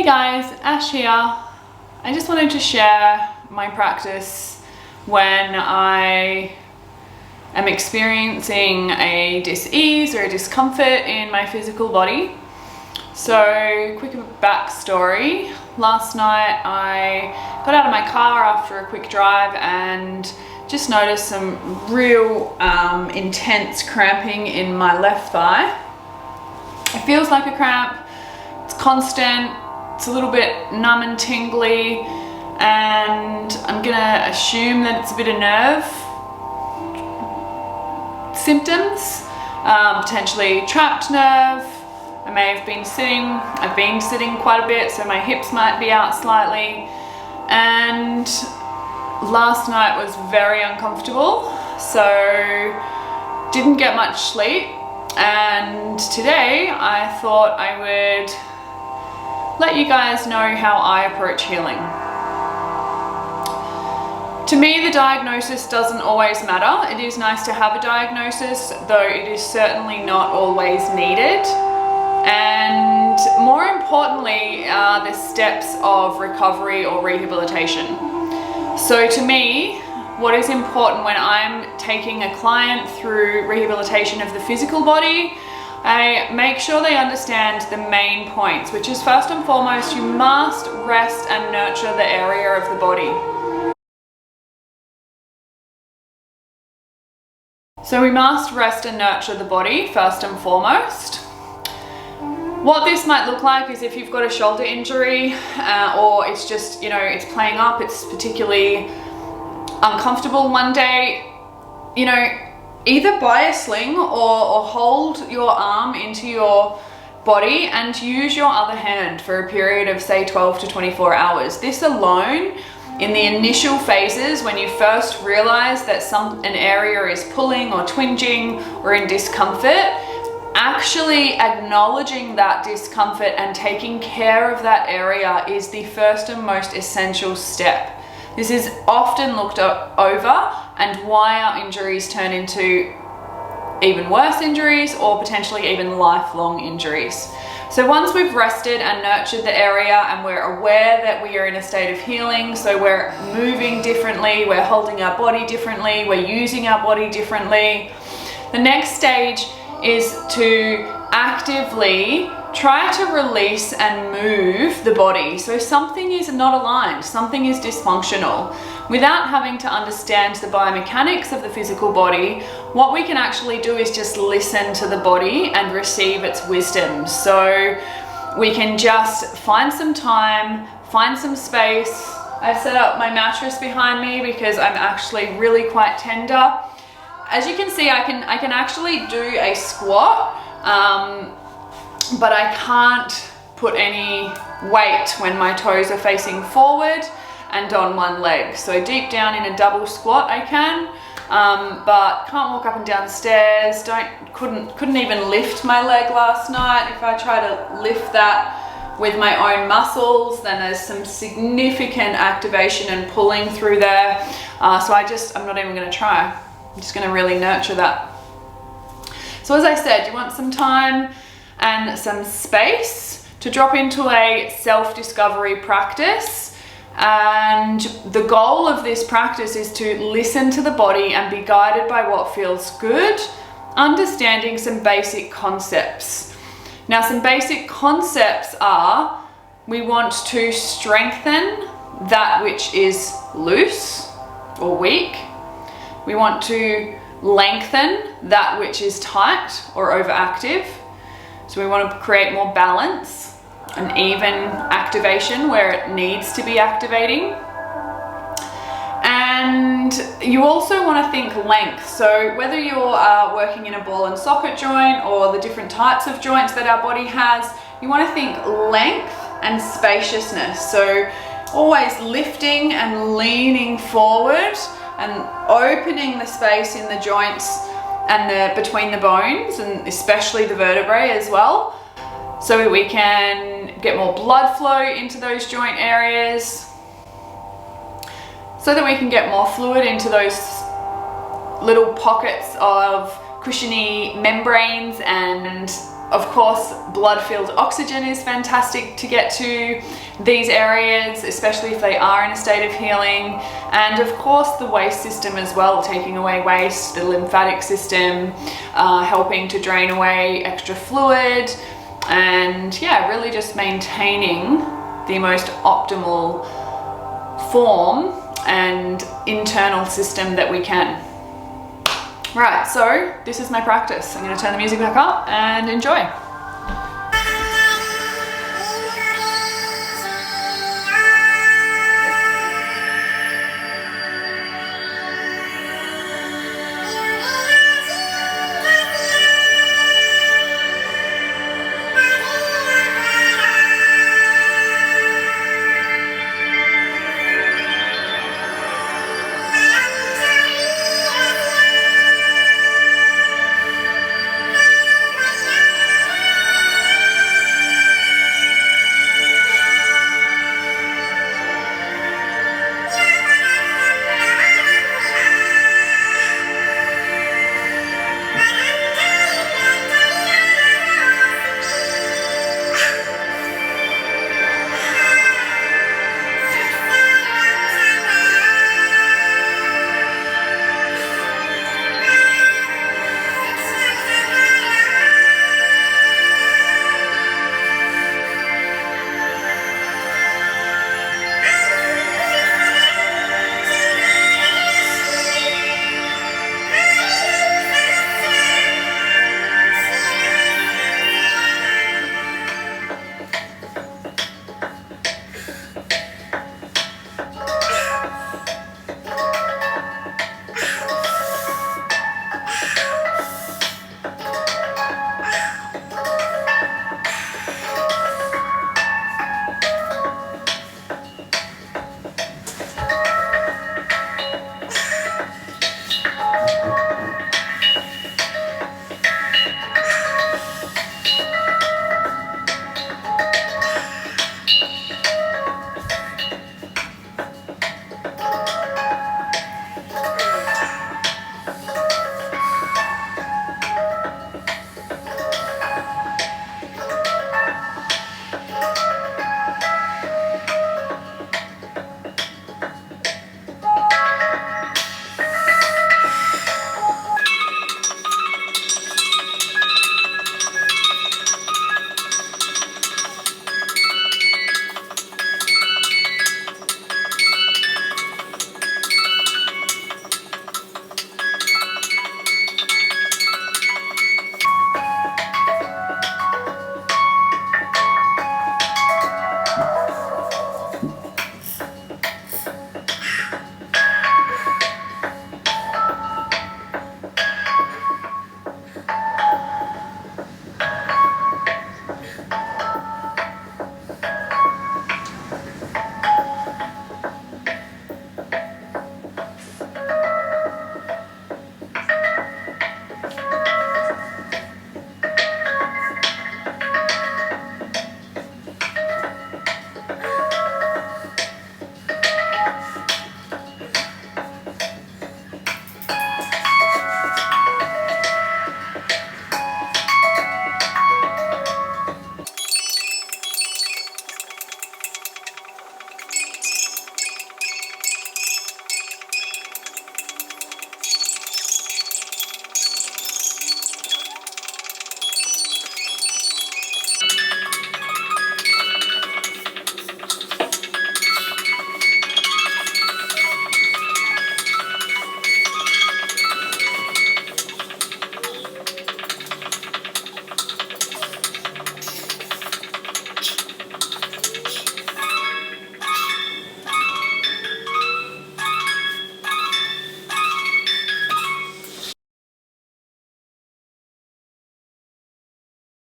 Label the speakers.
Speaker 1: guys, Ash here. I just wanted to share my practice when I am experiencing a dis-ease or a discomfort in my physical body. So, quick backstory. Last night I got out of my car after a quick drive and just noticed some real intense cramping in my left thigh. It feels like a cramp, it's constant, it's a little bit numb and tingly, and I'm gonna assume that it's a bit of nerve symptoms, potentially trapped nerve. I may have been sitting, I've been sitting quite a bit, so my hips might be out slightly, and last night was very uncomfortable, so didn't get much sleep, and today I thought I would let you guys know how I approach healing. To me, the diagnosis doesn't always matter. It is nice to have a diagnosis, though it is certainly not always needed. And more importantly are the steps of recovery or rehabilitation. So to me, what is important when I'm taking a client through rehabilitation of the physical body, I make sure they understand the main points, which is first and foremost, you must rest and nurture the area of the body. So we must rest and nurture the body first and foremost. What this might look like is if you've got a shoulder injury or it's just, it's playing up, it's particularly uncomfortable one day, either buy a sling or hold your arm into your body and use your other hand for a period of say 12 to 24 hours. This alone, in the initial phases when you first realize that an area is pulling or twinging or in discomfort, actually acknowledging that discomfort and taking care of that area is the first and most essential step. This is often looked over and why our injuries turn into even worse injuries or potentially even lifelong injuries. So once we've rested and nurtured the area and we're aware that we are in a state of healing, so we're moving differently, we're holding our body differently, we're using our body differently, the next stage is to actively try to release and move the body. So something is not aligned, something is dysfunctional. Without having to understand the biomechanics of the physical body, what we can actually do is just listen to the body and receive its wisdom. So we can just find some time, find some space. I've set up my mattress behind me because I'm actually really quite tender. As you can see, I can actually do a squat, but I can't put any weight when my toes are facing forward and on one leg. So deep down in a double squat I can, but can't walk up and down stairs. Couldn't even lift my leg last night. If I try to lift that with my own muscles, then there's some significant activation and pulling through there. So I'm not even going to try. I'm just going to really nurture that. So as I said, you want some time and some space to drop into a self-discovery practice. And the goal of this practice is to listen to the body and be guided by what feels good, understanding some basic concepts. Now, some basic concepts are, we want to strengthen that which is loose or weak. We want to lengthen that which is tight or overactive. So we want to create more balance, an even activation where it needs to be activating. And you also want to think length. So whether you're working in a ball and socket joint or the different types of joints that our body has, you want to think length and spaciousness. So always lifting and leaning forward and opening the space in the joints and between the bones, and especially the vertebrae as well, so we can get more blood flow into those joint areas, so that we can get more fluid into those little pockets of cushiony membranes and Of course, blood-filled oxygen is fantastic to get to these areas, especially if they are in a state of healing. And of course, the waste system as well, taking away waste, the lymphatic system, helping to drain away extra fluid, and yeah, really just maintaining the most optimal form and internal system that we can. Right, so this is my practice. I'm going to turn the music back up and enjoy.